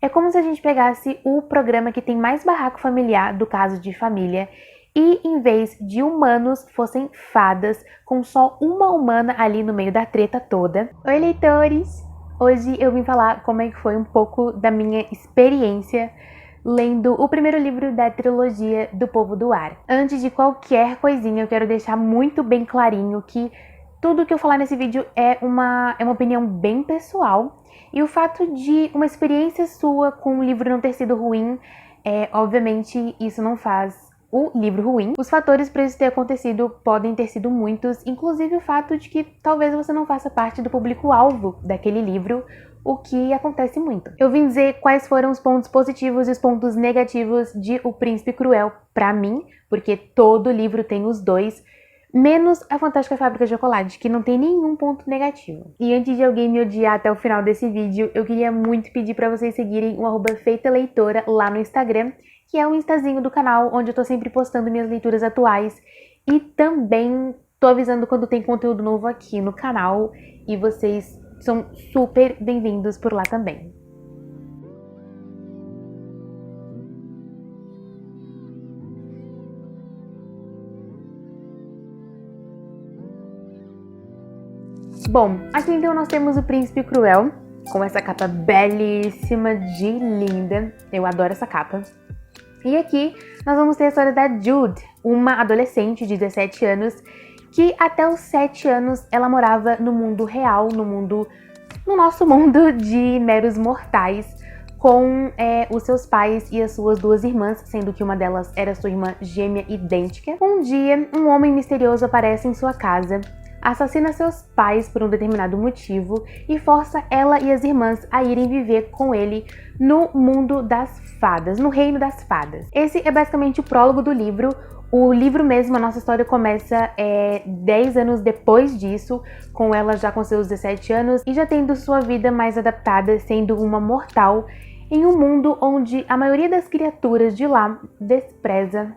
É como se a gente pegasse o programa que tem mais barraco familiar do Caso de Família e, em vez de humanos, fossem fadas, com só uma humana ali no meio da treta toda. Oi, leitores! Hoje eu vim falar como é que foi um pouco da minha experiência lendo o primeiro livro da trilogia do Povo do Ar. Antes de qualquer coisinha, eu quero deixar muito bem clarinho que tudo que eu falar nesse vídeo é uma opinião bem pessoal, e o fato de uma experiência sua com um livro não ter sido ruim, obviamente isso não faz o livro ruim. Os fatores para isso ter acontecido podem ter sido muitos, inclusive o fato de que talvez você não faça parte do público-alvo daquele livro, o que acontece muito. Eu vim dizer quais foram os pontos positivos e os pontos negativos de O Príncipe Cruel pra mim, porque todo livro tem os dois, menos A Fantástica Fábrica de Chocolate, que não tem nenhum ponto negativo. E antes de alguém me odiar até o final desse vídeo, eu queria muito pedir pra vocês seguirem o @feitaleitora lá no Instagram, que é o instazinho do canal, onde eu tô sempre postando minhas leituras atuais, e também tô avisando quando tem conteúdo novo aqui no canal, e vocês são super bem-vindos por lá também. Bom, aqui então nós temos O Príncipe Cruel, com essa capa belíssima de linda. Eu adoro essa capa. E aqui nós vamos ter a história da Jude, uma adolescente de 17 anos, que até os 7 anos ela morava no mundo real, no nosso mundo de meros mortais, com os seus pais e as suas duas irmãs, sendo que uma delas era sua irmã gêmea idêntica. Um dia, um homem misterioso aparece em sua casa, assassina seus pais por um determinado motivo e força ela e as irmãs a irem viver com ele no mundo das fadas, no reino das fadas. Esse é basicamente o prólogo do livro. O livro mesmo, a nossa história começa 10 anos depois disso, com ela já com seus 17 anos e já tendo sua vida mais adaptada, sendo uma mortal em um mundo onde a maioria das criaturas de lá despreza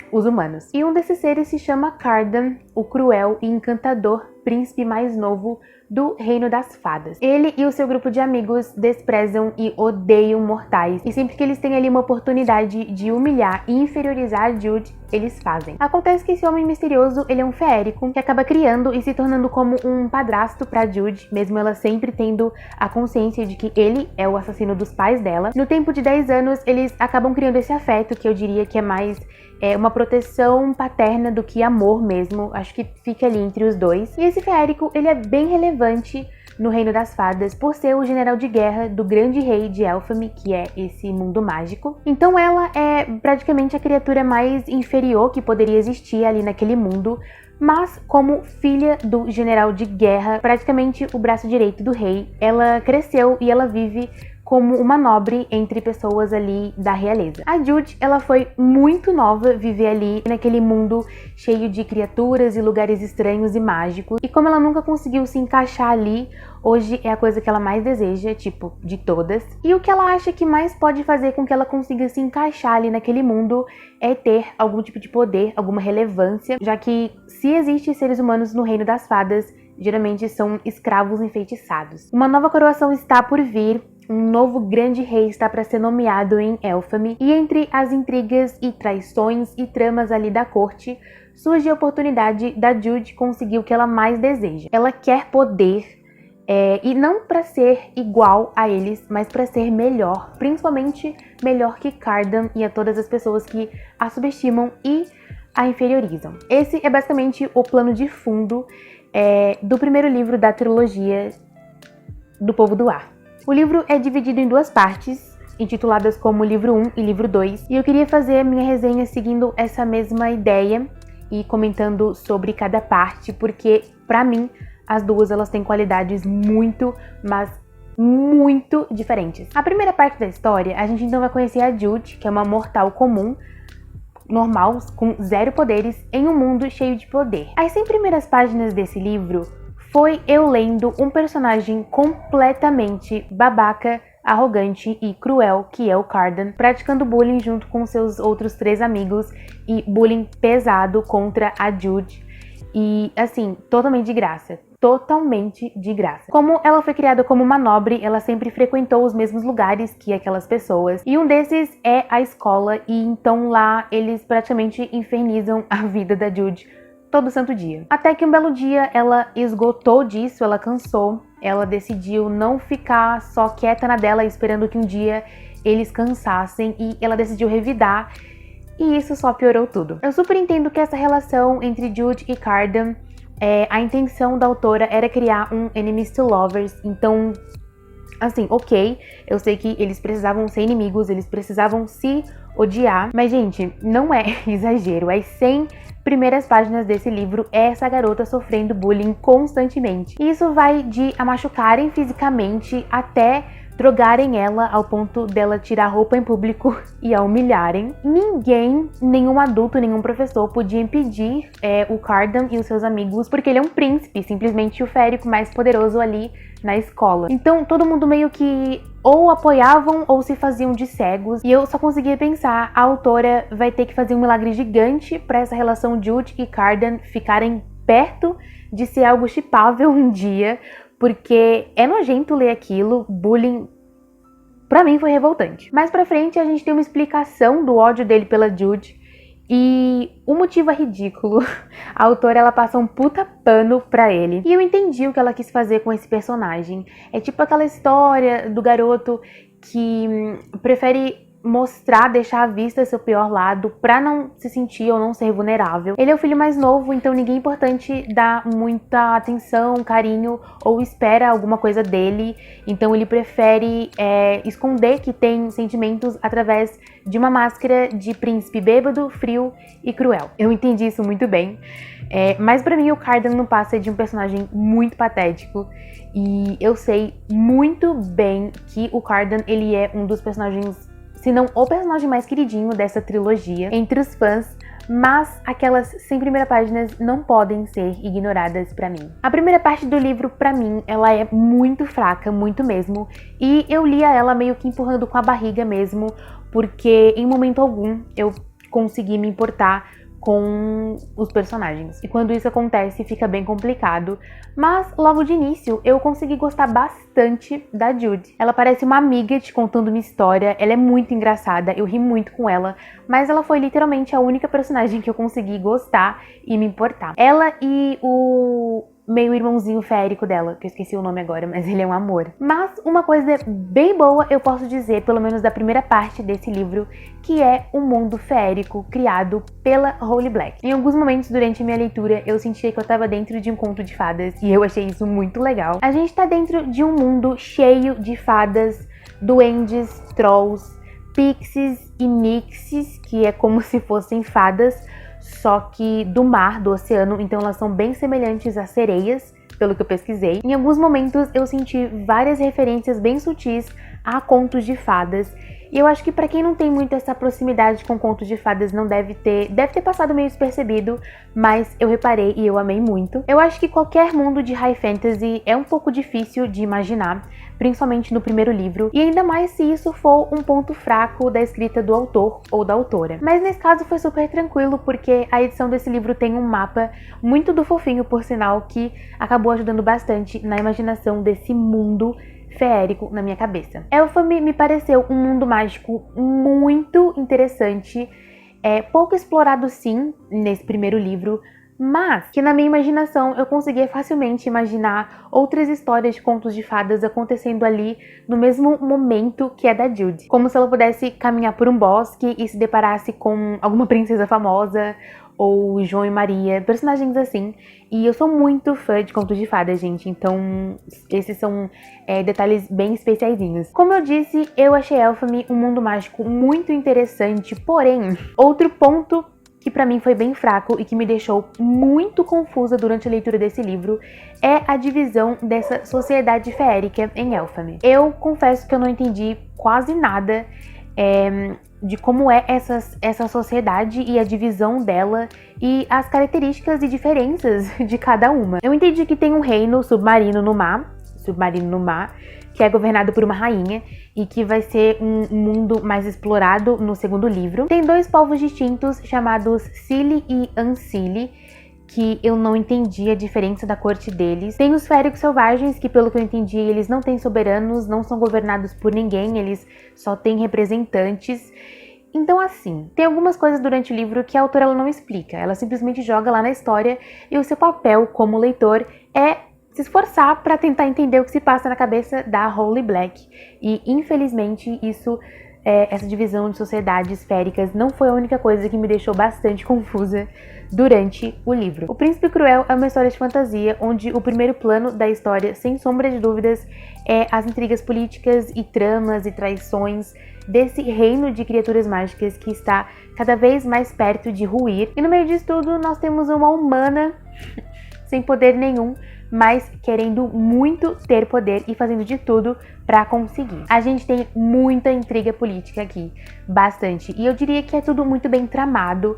os humanos. E um desses seres se chama Cardan, o cruel e encantador príncipe mais novo do Reino das Fadas. Ele e o seu grupo de amigos desprezam e odeiam mortais, e sempre que eles têm ali uma oportunidade de humilhar e inferiorizar a Jude, eles fazem. Acontece que esse homem misterioso, ele é um feérico que acaba criando e se tornando como um padrasto pra Jude, mesmo ela sempre tendo a consciência de que ele é o assassino dos pais dela. No tempo de 10 anos, eles acabam criando esse afeto, que eu diria que é mais uma proteção paterna do que amor mesmo, acho que fica ali entre os dois. E esse feérico, ele é bem relevante no Reino das Fadas por ser o general de guerra do grande rei de Elfame, que é esse mundo mágico. Então ela é praticamente a criatura mais inferior que poderia existir ali naquele mundo, mas como filha do general de guerra, praticamente o braço direito do rei, ela cresceu e ela vive como uma nobre entre pessoas ali da realeza. A Jude, ela foi muito nova viver ali naquele mundo cheio de criaturas e lugares estranhos e mágicos, e como ela nunca conseguiu se encaixar ali, hoje é a coisa que ela mais deseja, tipo, de todas. E o que ela acha que mais pode fazer com que ela consiga se encaixar ali naquele mundo é ter algum tipo de poder, alguma relevância, já que se existem seres humanos no Reino das Fadas, geralmente são escravos enfeitiçados. Uma nova coroação está por vir. Um novo grande rei está para ser nomeado em Elfame, e entre as intrigas e traições e tramas ali da corte, surge a oportunidade da Jude conseguir o que ela mais deseja. Ela quer poder, e não para ser igual a eles, mas para ser melhor, principalmente melhor que Cardan e a todas as pessoas que a subestimam e a inferiorizam. Esse é basicamente o plano de fundo do primeiro livro da trilogia do Povo do Ar. O livro é dividido em duas partes, intituladas como Livro 1 e Livro 2, e eu queria fazer a minha resenha seguindo essa mesma ideia e comentando sobre cada parte, porque, pra mim, as duas elas têm qualidades muito, mas muito diferentes. A primeira parte da história, a gente então vai conhecer a Jude, que é uma mortal comum, normal, com 0 poderes, em um mundo cheio de poder. As 100 primeiras páginas desse livro foi eu lendo um personagem completamente babaca, arrogante e cruel, que é o Cardan, praticando bullying junto com seus outros 3 amigos, e bullying pesado contra a Jude, e assim, totalmente de graça. totalmente de graça. Como ela foi criada como uma nobre, ela sempre frequentou os mesmos lugares que aquelas pessoas, e um desses é a escola, e então lá eles praticamente infernizam a vida da Jude todo santo dia. Até que um belo dia ela esgotou disso, ela cansou, ela decidiu não ficar só quieta na dela esperando que um dia eles cansassem, e ela decidiu revidar, e isso só piorou tudo. Eu super entendo que essa relação entre Jude e Cardan, a intenção da autora era criar um enemies to lovers, então, assim, ok, eu sei que eles precisavam ser inimigos, eles precisavam se odiar, mas, gente, não é exagero, as 100 primeiras páginas desse livro é essa garota sofrendo bullying constantemente. E isso vai de a machucarem fisicamente até drogarem ela ao ponto dela tirar a roupa em público e a humilharem. Ninguém, nenhum adulto, nenhum professor podia impedir o Cardan e os seus amigos, porque ele é um príncipe, simplesmente o férico mais poderoso ali na escola. Então todo mundo meio que ou apoiavam ou se faziam de cegos, e eu só conseguia pensar, a autora vai ter que fazer um milagre gigante para essa relação Jude e Cardan ficarem perto de ser algo shippável um dia, porque é nojento ler aquilo, bullying pra mim foi revoltante. Mais pra frente a gente tem uma explicação do ódio dele pela Jude, e o motivo é ridículo. A autora, ela passa um puta pano pra ele. E eu entendi o que ela quis fazer com esse personagem. É tipo aquela história do garoto que prefere mostrar, deixar à vista seu pior lado pra não se sentir ou não ser vulnerável. Ele é o filho mais novo, então ninguém importante dá muita atenção, carinho ou espera alguma coisa dele. Então ele prefere esconder que tem sentimentos através de uma máscara de príncipe bêbado, frio e cruel. Eu entendi isso muito bem. Mas pra mim o Cardan não passa de um personagem muito patético. E eu sei muito bem que o Cardan, ele é um dos personagens, se não o personagem mais queridinho dessa trilogia entre os fãs, mas aquelas 100 primeiras páginas não podem ser ignoradas pra mim. A primeira parte do livro, pra mim, ela é muito fraca, muito mesmo, e eu lia ela meio que empurrando com a barriga mesmo, porque em momento algum eu consegui me importar com os personagens. E quando isso acontece, fica bem complicado. Mas logo de início, eu consegui gostar bastante da Jude. Ela parece uma amiga te contando uma história, ela é muito engraçada, eu ri muito com ela, mas ela foi literalmente a única personagem que eu consegui gostar e me importar. Ela e o meio irmãozinho férico dela, que eu esqueci o nome agora, mas ele é um amor. Mas uma coisa bem boa eu posso dizer, pelo menos da primeira parte desse livro, que é o mundo férico criado pela Holly Black. Em alguns momentos durante a minha leitura, eu sentia que eu estava dentro de um conto de fadas, e eu achei isso muito legal. A gente tá dentro de um mundo cheio de fadas, duendes, trolls, pixies e nixies, que é como se fossem fadas, só que do mar, do oceano, então elas são bem semelhantes às sereias, pelo que eu pesquisei. Em alguns momentos eu senti várias referências bem sutis a contos de fadas, e eu acho que pra quem não tem muito essa proximidade com contos de fadas não deve ter passado meio despercebido, mas eu reparei e eu amei muito. Eu acho que qualquer mundo de high fantasy é um pouco difícil de imaginar, principalmente no primeiro livro, e ainda mais se isso for um ponto fraco da escrita do autor ou da autora. Mas nesse caso foi super tranquilo, porque a edição desse livro tem um mapa muito do fofinho, por sinal, que acabou ajudando bastante na imaginação desse mundo feérico na minha cabeça. Elphame me pareceu um mundo mágico muito interessante, pouco explorado sim nesse primeiro livro, mas que na minha imaginação eu conseguia facilmente imaginar outras histórias de contos de fadas acontecendo ali no mesmo momento que é da Jude. Como se ela pudesse caminhar por um bosque e se deparasse com alguma princesa famosa, ou João e Maria, personagens assim. E eu sou muito fã de contos de fadas, gente, então esses são detalhes bem especiaizinhos. Como eu disse, eu achei Elphame um mundo mágico muito interessante, porém, outro ponto que pra mim foi bem fraco e que me deixou muito confusa durante a leitura desse livro é a divisão dessa sociedade feérica em Elphame. Eu confesso que eu não entendi quase nada de como é essa sociedade e a divisão dela e as características e diferenças de cada uma. Eu entendi que tem um reino submarino no mar, que é governado por uma rainha e que vai ser um mundo mais explorado no segundo livro. Tem dois povos distintos chamados Cili e Ancili, que eu não entendi a diferença da corte deles. Tem os féricos selvagens, que pelo que eu entendi, eles não têm soberanos, não são governados por ninguém, eles só têm representantes. Então assim, tem algumas coisas durante o livro que a autora ela não explica, ela simplesmente joga lá na história e o seu papel como leitor é se esforçar para tentar entender o que se passa na cabeça da Holly Black. E infelizmente essa divisão de sociedades féricas não foi a única coisa que me deixou bastante confusa durante o livro. O Príncipe Cruel é uma história de fantasia onde o primeiro plano da história, sem sombra de dúvidas, é as intrigas políticas e tramas e traições desse reino de criaturas mágicas que está cada vez mais perto de ruir. E no meio disso tudo nós temos uma humana sem poder nenhum, mas querendo muito ter poder e fazendo de tudo pra conseguir. A gente tem muita intriga política aqui, bastante, e eu diria que é tudo muito bem tramado.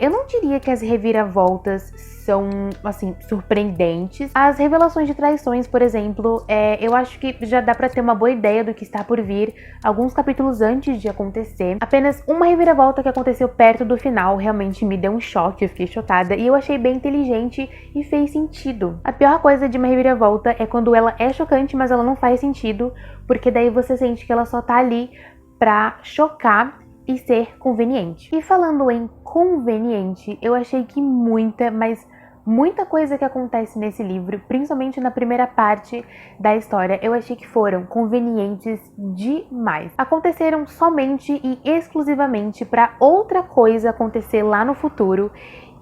Eu não diria que as reviravoltas são, assim, surpreendentes. As revelações de traições, por exemplo, eu acho que já dá pra ter uma boa ideia do que está por vir alguns capítulos antes de acontecer. Apenas uma reviravolta que aconteceu perto do final realmente me deu um choque, eu fiquei chocada, e eu achei bem inteligente e fez sentido. A pior coisa de uma reviravolta é quando ela é chocante, mas ela não faz sentido, porque daí você sente que ela só tá ali pra chocar e ser conveniente. E falando em conveniente, eu achei que muita coisa que acontece nesse livro, principalmente na primeira parte da história, eu achei que foram convenientes demais. Aconteceram somente e exclusivamente para outra coisa acontecer lá no futuro,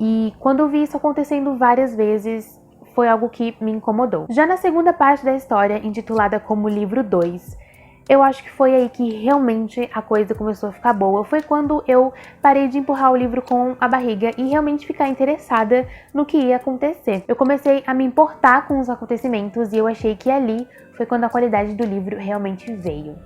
e quando eu vi isso acontecendo várias vezes, foi algo que me incomodou. Já na segunda parte da história, intitulada como Livro 2, eu acho que foi aí que realmente a coisa começou a ficar boa. Foi quando eu parei de empurrar o livro com a barriga e realmente ficar interessada no que ia acontecer. Eu comecei a me importar com os acontecimentos e eu achei que ali foi quando a qualidade do livro realmente veio.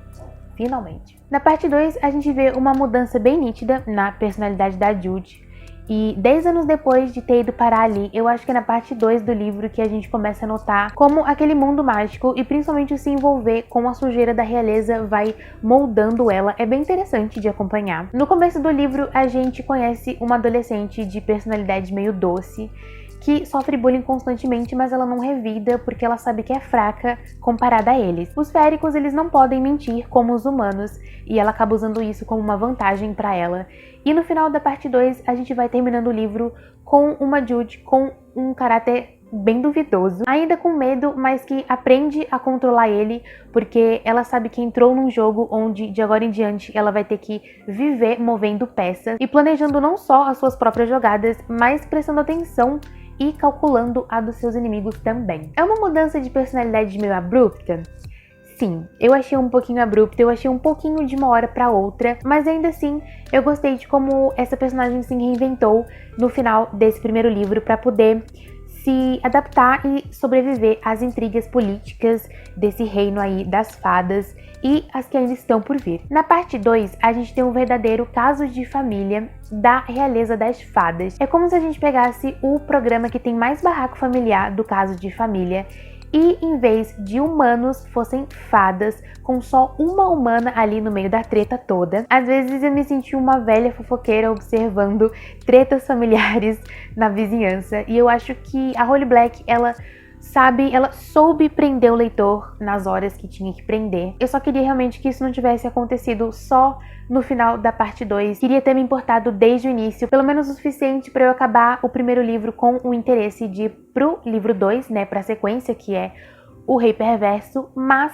Finalmente. Na parte 2, a gente vê uma mudança bem nítida na personalidade da Jude. E 10 anos depois de ter ido parar ali, eu acho que é na parte 2 do livro que a gente começa a notar como aquele mundo mágico e principalmente se envolver com a sujeira da realeza vai moldando ela. É bem interessante de acompanhar. No começo do livro, a gente conhece uma adolescente de personalidade meio doce, que sofre bullying constantemente, mas ela não revida porque ela sabe que é fraca comparada a eles. Os féricos, eles não podem mentir como os humanos, e ela acaba usando isso como uma vantagem pra ela. E no final da parte 2, a gente vai terminando o livro com uma Jude com um caráter bem duvidoso, ainda com medo, mas que aprende a controlar ele, porque ela sabe que entrou num jogo onde de agora em diante ela vai ter que viver movendo peças e planejando não só as suas próprias jogadas, mas prestando atenção e calculando a dos seus inimigos também. É uma mudança de personalidade meio abrupta? Sim, eu achei um pouquinho abrupta, eu achei um pouquinho de uma hora pra outra, mas ainda assim eu gostei de como essa personagem se reinventou no final desse primeiro livro pra poder se adaptar e sobreviver às intrigas políticas desse reino aí das fadas e as que ainda estão por vir. Na parte 2, a gente tem um verdadeiro caso de família da realeza das fadas. É como se a gente pegasse o programa que tem mais barraco familiar do caso de família e em vez de humanos fossem fadas, com só uma humana ali no meio da treta toda. Às vezes eu me senti uma velha fofoqueira observando tretas familiares na vizinhança, e eu acho que a Holly Black, ela soube prender o leitor nas horas que tinha que prender. Eu só queria realmente que isso não tivesse acontecido só no final da parte 2. Queria ter me importado desde o início, pelo menos o suficiente para eu acabar o primeiro livro com o interesse de ir pro livro 2, né, pra sequência, que é O Rei Perverso, mas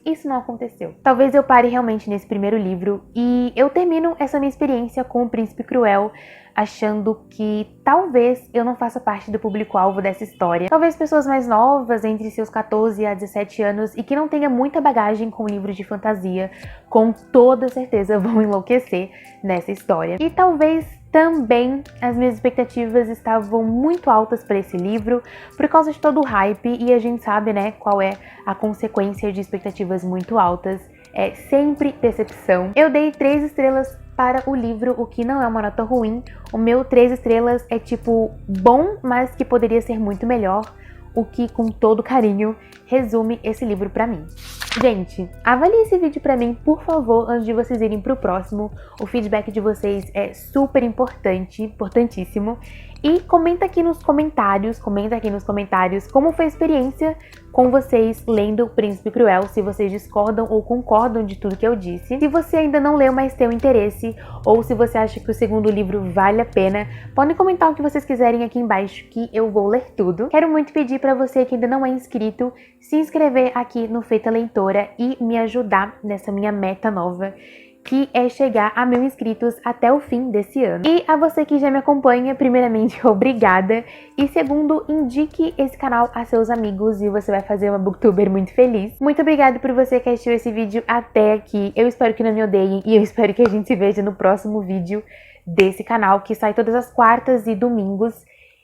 isso não aconteceu. Talvez eu pare realmente nesse primeiro livro e eu termino essa minha experiência com O Príncipe Cruel achando que talvez eu não faça parte do público-alvo dessa história. Talvez pessoas mais novas, entre seus 14 a 17 anos, e que não tenha muita bagagem com livros de fantasia, com toda certeza vão enlouquecer nessa história. E talvez também as minhas expectativas estavam muito altas para esse livro, por causa de todo o hype, e a gente sabe, né, qual é a consequência de expectativas muito altas. É sempre decepção. Eu dei 3 estrelas para o livro, o que não é uma nota ruim. O meu 3 estrelas é tipo bom, mas que poderia ser muito melhor, o que com todo carinho resume esse livro para mim. Gente, avalie esse vídeo pra mim, por favor, antes de vocês irem pro próximo. O feedback de vocês é super importante, importantíssimo. E comenta aqui nos comentários como foi a experiência com vocês lendo O Príncipe Cruel, se vocês discordam ou concordam de tudo que eu disse. Se você ainda não leu, mas tem um interesse, ou se você acha que o segundo livro vale a pena, podem comentar o que vocês quiserem aqui embaixo que eu vou ler tudo. Quero muito pedir pra você que ainda não é inscrito, se inscrever aqui no Feita Leitora e me ajudar nessa minha meta nova, que é chegar a 1000 inscritos até o fim desse ano. E a você que já me acompanha, primeiramente, obrigada. E segundo, indique esse canal a seus amigos e você vai fazer uma booktuber muito feliz. Muito obrigada por você que assistiu esse vídeo até aqui. Eu espero que não me odeiem e eu espero que a gente se veja no próximo vídeo desse canal, que sai todas as quartas e domingos.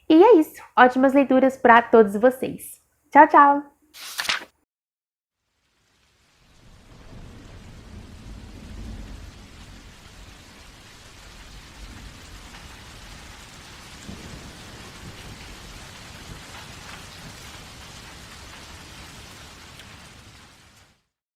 E é isso. Ótimas leituras para todos vocês. Tchau, tchau!